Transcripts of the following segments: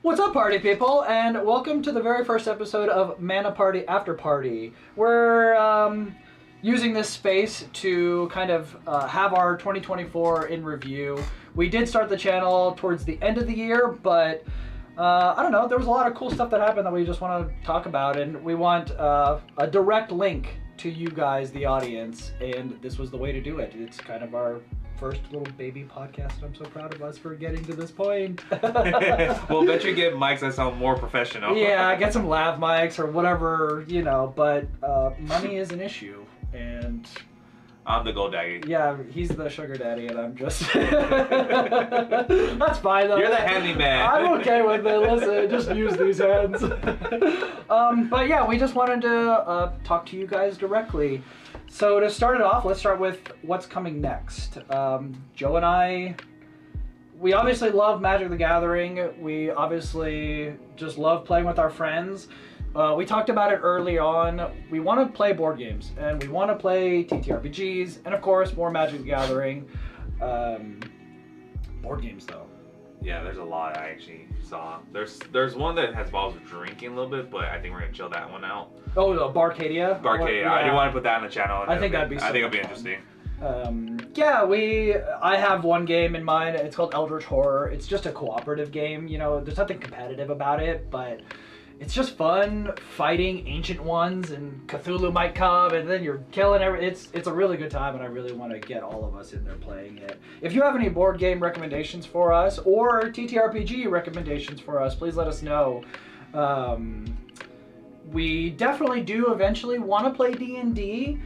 What's up, party people, and welcome to the very first episode of Manaparty After Party. We're using this space to kind of have our 2024 in review. We did start the channel towards the end of the year, but I don't know, there was a lot of cool stuff that happened that we just want to talk about, and we want a direct link to you guys, the audience, and this was the way to do it. It's kind of our first little baby podcast, and I'm so proud of us for getting to this point. We'll bet you get mics that sound more professional. Yeah, get some lav mics or whatever, you know, but money is an issue, and I'm the gold daddy. yeah, he's the sugar daddy, and I'm just... That's fine, though. You're the handyman. I'm okay with it. Listen, just use these hands. But yeah, we just wanted to talk to you guys directly. So to start it off, let's start with what's coming next. Joe and I, we obviously love Magic the Gathering. We obviously just love playing with our friends. We talked about it early on. We want to play board games, and we want to play TTRPGs, and of course, more Magic the Gathering. Board games, though. Yeah, there's a lot I actually saw. There's one that has involves drinking a little bit, but I think we're gonna chill that one out. Oh, the Barcadia? Barcadia. Yeah. I do want to put that on the channel. I think that'd be. I think it'll be interesting. Yeah, I have one game in mind. It's called Eldritch Horror. It's just a cooperative game. You know, there's nothing competitive about it, but it's just fun fighting ancient ones, and Cthulhu might come, and then you're killing it's a really good time, and I really want to get all of us in there playing it. If you have any board game recommendations for us, or TTRPG recommendations for us, please let us know. We definitely do eventually want to play D&D,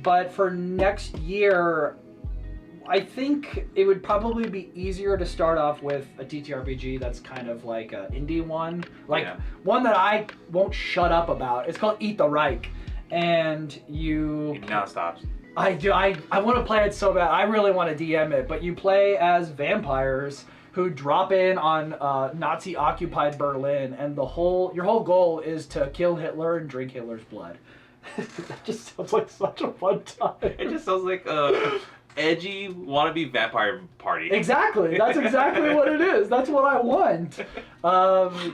but for next year, I think it would probably be easier to start off with a TTRPG that's kind of like an indie one. One that I won't shut up about. It's called Eat the Reich. And you... Now it stops. I want to play it so bad. I really want to DM it. But you play as vampires who drop in on Nazi-occupied Berlin. And your whole goal is to kill Hitler and drink Hitler's blood. That just sounds like such a fun time. It just sounds like a edgy wannabe vampire party. Exactly. That's exactly what it is. That's what I want.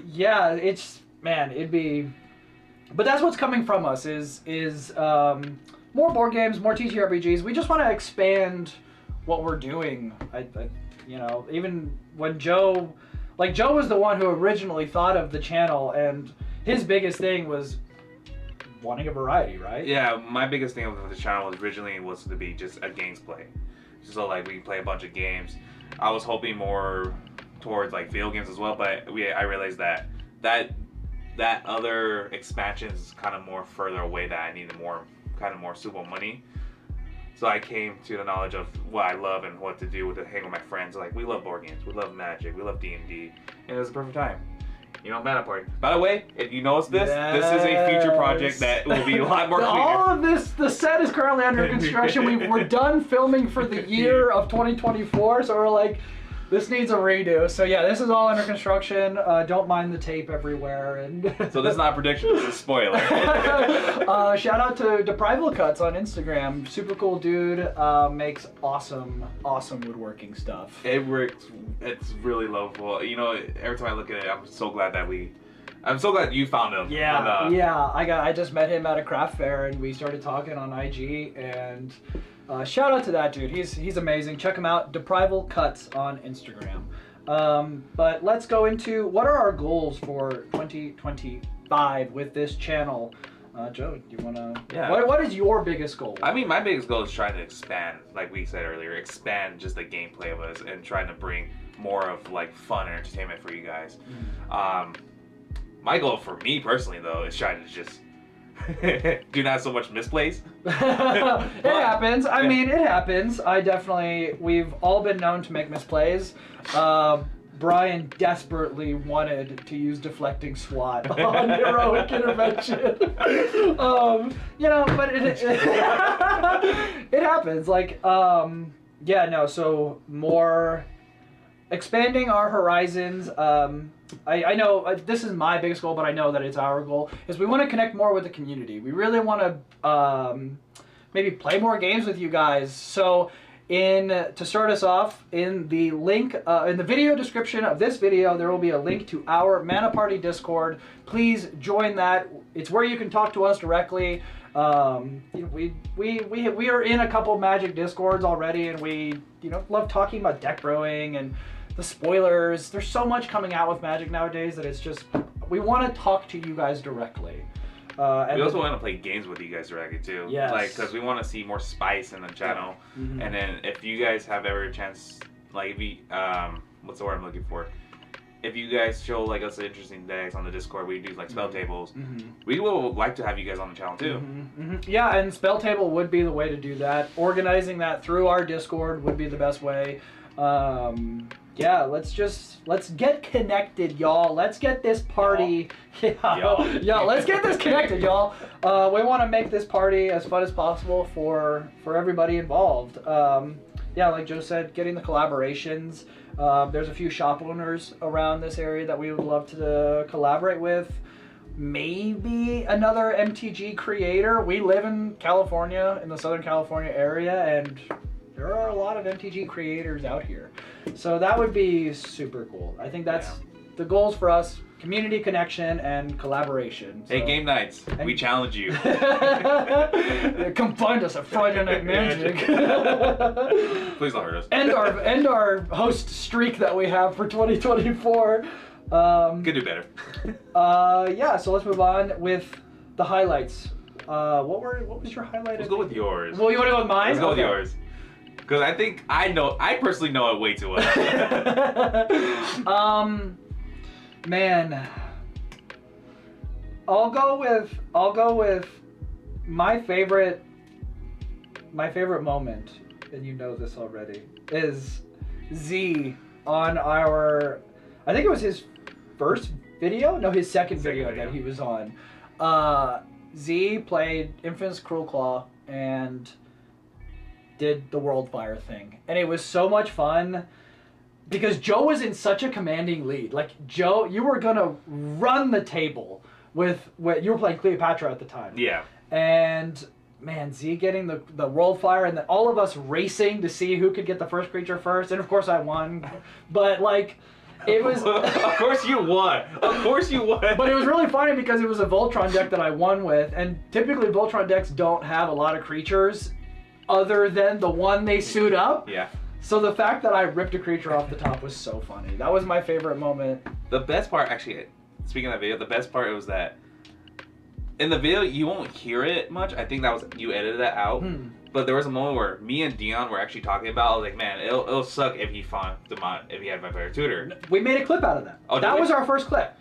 Yeah, it'd be... But that's what's coming from us is more board games, more TTRPGs. We just want to expand what we're doing. You know, even when Joe was the one who originally thought of the channel, and his biggest thing was wanting a variety, right? Yeah, my biggest thing with the channel was to be just a games play. So like we play a bunch of games. I was hoping more towards like video games as well, but I realized that other expansion is kind of more further away, that I needed more suitable money. So I came to the knowledge of what I love and what to do to hang with my friends. Like, we love board games, we love Magic, we love D&D, and it was the perfect time. You know, Manaparty. By the way, if you notice this, This is a future project that will be a lot more clear. All of this, the set is currently under construction. We're done filming for the year of 2024, so we're like, this needs a redo. So yeah, this is all under construction. Don't mind the tape everywhere. And so this is not a prediction, this is a spoiler. Shout out to Deprival Cuts on Instagram. Super cool dude. Makes awesome woodworking stuff. It works. It's really lovable. You know, every time I look at it, I'm so glad you found him. Yeah, yeah. I just met him at a craft fair, and we started talking on IG, and shout out to that dude. He's amazing. Check him out. Deprival Cuts on Instagram. But let's go into what are our goals for 2025 with this channel. Joe, do you wanna? Yeah. What is your biggest goal? I mean, my biggest goal is trying to expand, like we said earlier, expand just the gameplay of us and trying to bring more of like fun and entertainment for you guys. My goal for me personally, though, is trying to just do not so much misplays. It happens. I mean, it happens. We've all been known to make misplays. Brian desperately wanted to use deflecting SWAT on heroic intervention. You know, but it happens. Like, so more expanding our horizons. I know this is my biggest goal, but I know that it's our goal, is we want to connect more with the community. We really want to maybe play more games with you guys. So To start us off, in the link in the video description of this video, there will be a link to our Mana Party Discord. Please join that. It's where you can talk to us directly. We are in a couple Magic Discords already, and we love talking about deck brewing and the spoilers. There's so much coming out with Magic nowadays that it's just we want to talk to you guys directly. And we also want to play games with you guys directly too. Yes. Like, because we want to see more spice in the channel. Mm-hmm. And then if you guys have ever a chance, like, if you, what's the word I'm looking for? If you guys show like us interesting decks on the Discord, we do like spell tables. Mm-hmm. We will like to have you guys on the channel too. Mm-hmm. Mm-hmm. Yeah, and spell table would be the way to do that. Organizing that through our Discord would be the best way. Yeah, let's get connected, y'all. Let's get this party. Yeah, let's get this connected, y'all. We want to make this party as fun as possible for everybody involved. Yeah, like Joe said, getting the collaborations. There's a few shop owners around this area that we would love to collaborate with. Maybe another MTG creator. We live in California, in the Southern California area, and there are a lot of MTG creators out here. So that would be super cool. I think that's the goals for us: community connection and collaboration. So. Hey, game nights, we challenge you. Come find us at Friday Night Magic. Please don't hurt us. End our host streak that we have for 2024. Could do better. Yeah, so let's move on with the highlights. What was your highlight? Let's go with yours. Well, you want to go with mine? Let's go with yours. Because I think I personally know it way too well. Man, I'll go with my favorite moment, and you know this already, is Z on our, I think it was his first video? No, his second video that he was on. Z played Infamous Cruel Claw and did the World Fire thing. And it was so much fun because Joe was in such a commanding lead. Like, Joe, you were going to run the table with what you were playing Cleopatra at the time. Yeah. And man, Z getting the World Fire, and then all of us racing to see who could get the first creature first. And of course I won. But like, it was... Of course you won. Of course you won. But it was really funny because it was a Voltron deck that I won with. And typically Voltron decks don't have a lot of creatures other than the one they suit up. Yeah. So the fact that I ripped a creature off the top was so funny. That was my favorite moment. The best part, actually, speaking of that video, the best part was that in the video you won't hear it much. I think that was you edited that out. But there was a moment where me and Dion were actually talking about. I was like, man, it'll suck if he had my player tutor. We made a clip out of that. Oh, that was our first clip.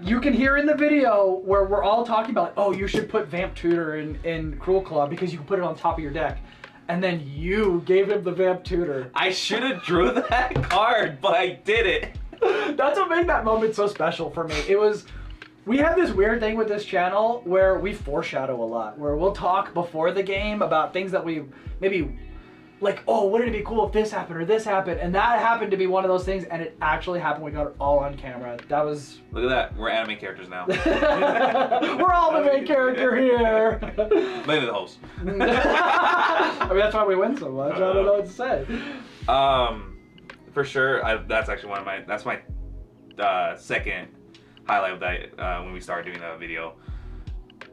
You can hear in the video where we're all talking about, oh, you should put Vamp Tutor in Cruel Claw because you can put it on top of your deck. And then you gave him the Vamp Tutor. I should have drew that card, but I did it. That's what made that moment so special for me. We have this weird thing with this channel where we foreshadow a lot, where we'll talk before the game about things that we maybe like, oh, wouldn't it be cool if this happened or this happened? And that happened to be one of those things, and it actually happened. We got it all on camera. That was... Look at that. We're anime characters now. We're all the main character here. Mainly the host. I mean, that's why we win so much. I don't know what to say. For sure, that's actually that's my second highlight of that when we started doing that video.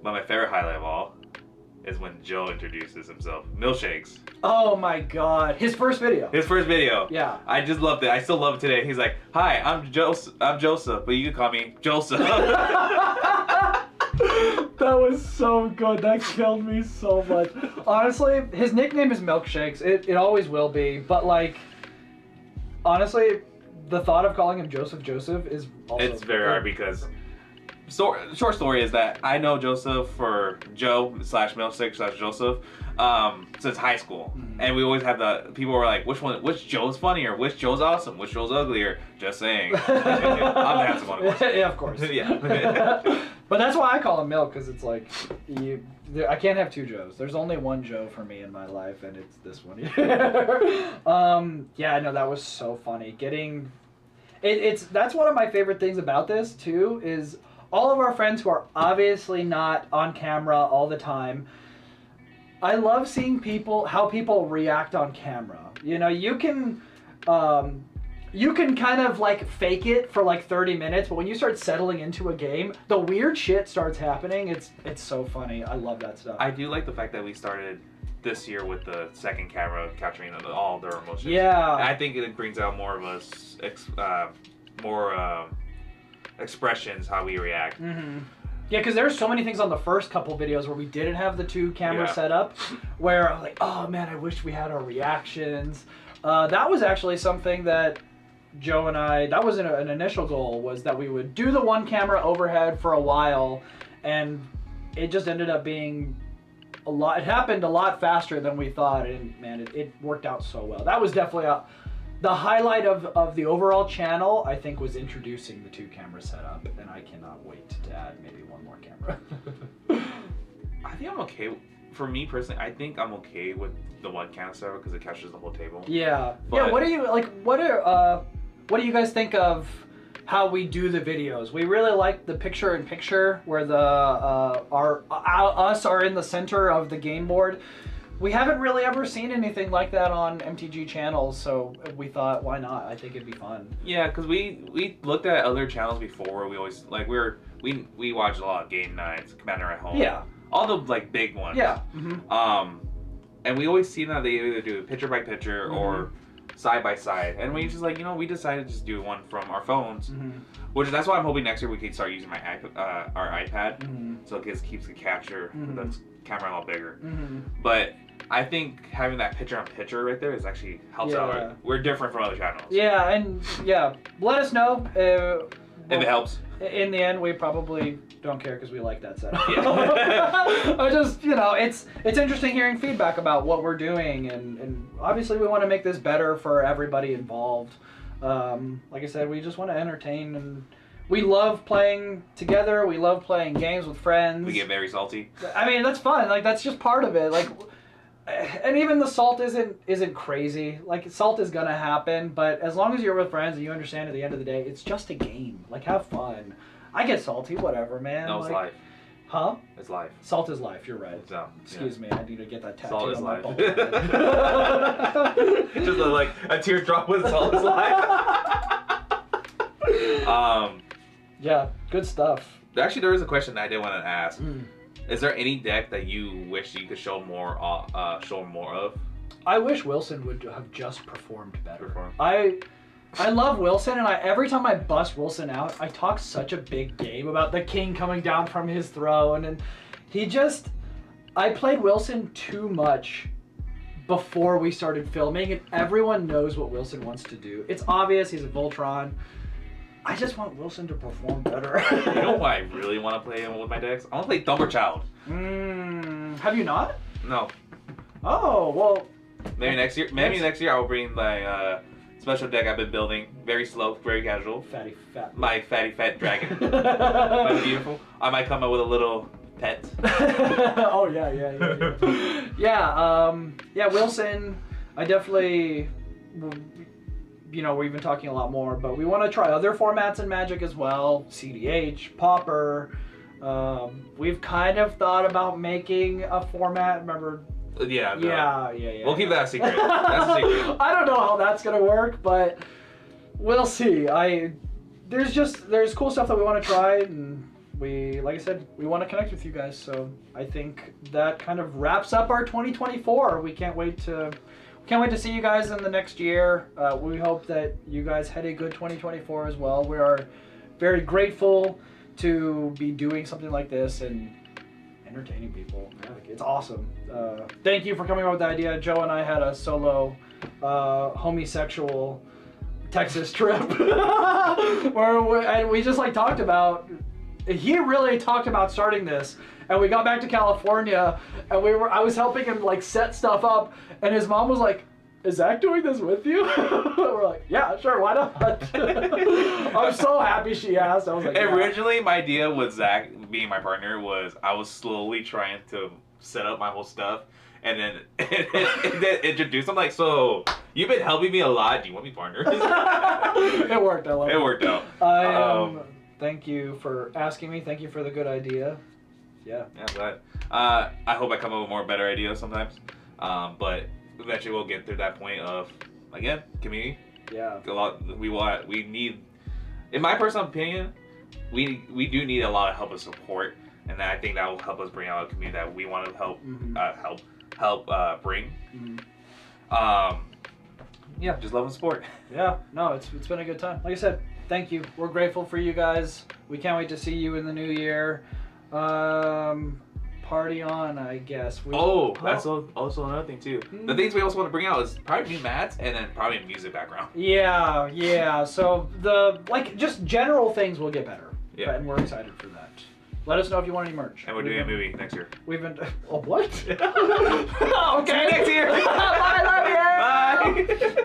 But my favorite highlight of all is when Joe introduces himself. Milkshakes. Oh my god. His first video. Yeah. I just loved it. I still love it today. He's like, hi, I'm Joseph, but you can call me Joseph. That was so good. That killed me so much. Honestly, his nickname is Milkshakes. It always will be. But like, honestly, the thought of calling him Joseph is also... It's very hard because... short story is that I know Joseph for Joe/Milkshake/Joseph since high school. And we always have people were like, which Joe's funnier? Which Joe's awesome? Which Joe's uglier? Just saying. I'm the handsome one, of course. Yeah, of course. Yeah. But that's why I call him Milk, because it's like, I can't have two Joes. There's only one Joe for me in my life, and it's this one here. Yeah, no, that was so funny. That's one of my favorite things about this, too, is all of our friends who are obviously not on camera all the time, I love seeing how people react on camera. You know, you can kind of like fake it for like 30 minutes, but when you start settling into a game, the weird shit starts happening. It's so funny. I love that stuff. I do like the fact that we started this year with the second camera capturing all their emotions. Yeah. And I think it brings out more of us, expressions, how we react. Mm-hmm. Yeah, because there's so many things on the first couple videos where we didn't have the 2 cameras set up, where I'm like, oh man, I wish we had our reactions. That was actually something that Joe and I, that was an initial goal, was that we would do the 1 camera overhead for a while, and it just ended up being a lot. It happened a lot faster than we thought, and man, it worked out so well. That was definitely the highlight of the overall channel, I think, was introducing the 2 camera setup, and I cannot wait to add maybe 1 more camera. I think I'm okay. For me personally, I think I'm okay with the 1 camera setup because it captures the whole table. Yeah. But what do you like? What do you guys think of how we do the videos? We really like the picture-in-picture where us are in the center of the game board. We haven't really ever seen anything like that on MTG channels, so we thought, why not? I think it'd be fun. Yeah, because we looked at other channels before. We always we watched a lot of Game Nights, Commander at Home. Yeah. All the like big ones. Yeah. Mm-hmm. And we always see that they either do picture by picture or side by side, and we just like we decided to just do one from our phones, which that's why I'm hoping next year we can start using our iPad, so it keeps the capture the camera a lot bigger. But I think having that picture-on-picture right there is actually helps out. Right? We're different from other channels. Yeah, and let us know if it helps. In the end, we probably don't care because we like that setup. Yeah. I just, it's interesting hearing feedback about what we're doing, and obviously we want to make this better for everybody involved. Like I said, we just want to entertain, and we love playing together. We love playing games with friends. We get very salty. I mean, that's fun. Like, that's just part of it. Like, and even the salt isn't crazy. Like, salt is gonna happen, but as long as you're with friends and you understand at the end of the day, it's just a game. Like, have fun. I get salty, whatever, man. No, it's life. Huh? It's life. Salt is life. You're right. So, Excuse me. I need to get that tattooed salt is on my life. ball. Just like a teardrop with salt is life. Yeah, good stuff. Actually, there is a question that I did want to ask. Is there any deck that you wish you could show more of? I wish Wilson would have just performed better. I love Wilson, and every time I bust Wilson out, I talk such a big game about the king coming down from his throne, and I played Wilson too much before we started filming, and everyone knows what Wilson wants to do. It's obvious, he's a Voltron. I just want Wilson to perform better. You know what I really want to play with my decks? I want to play Thumberchild. Have you not? No. Oh, well. Maybe next year. Maybe next year I'll bring my special deck I've been building. Very slow, very casual. My fatty fat dragon. My beautiful. I might come up with a little pet. Oh yeah. Yeah, Wilson. I definitely. We've been talking a lot more, but we want to try other formats in Magic as well. CDH, Pauper. We've kind of thought about making a format. Remember? Yeah. We'll keep that a secret. That's a secret. I don't know how that's gonna work, but we'll see. There's cool stuff that we want to try, and like I said, we want to connect with you guys. So I think that kind of wraps up our 2024. We can't wait to see you guys in the next year. We hope that you guys had a good 2024 as well. We are very grateful to be doing something like this and entertaining people. It's awesome. Thank you for coming up with the idea. Joe and I had a solo homosexual Texas trip where we just talked about. He really talked about starting this, and we got back to California, and I was helping him set stuff up, and his mom was like, "Is Zach doing this with you?" We're like, "Yeah, sure, why not?" I'm so happy she asked. I was like, Originally, my idea with Zach being my partner was I was slowly trying to set up my whole stuff, and then introduce. I'm like, "So you've been helping me a lot. Do you want me partners?" It worked. I love it. It worked out. Thank you for asking me. Thank you for the good idea. Yeah. Yeah, I'm glad. I hope I come up with more better ideas sometimes. But eventually we'll get through that point of, again, community. Yeah. We need, in my personal opinion, we do need a lot of help and support, and I think that will help us bring out a community that we want to help bring. Yeah, just love and support. Yeah, no, it's been a good time. Like I said, thank you. We're grateful for you guys. We can't wait to see you in the new year. Party on, I guess. That's also another thing too. The things we also want to bring out is probably new mats and then probably a music background. Yeah. So just general things will get better. Yeah. And we're excited for that. Let us know if you want any merch. And we're doing a movie next year. We've been. Oh, what? Okay, next year. Bye, love you. Bye.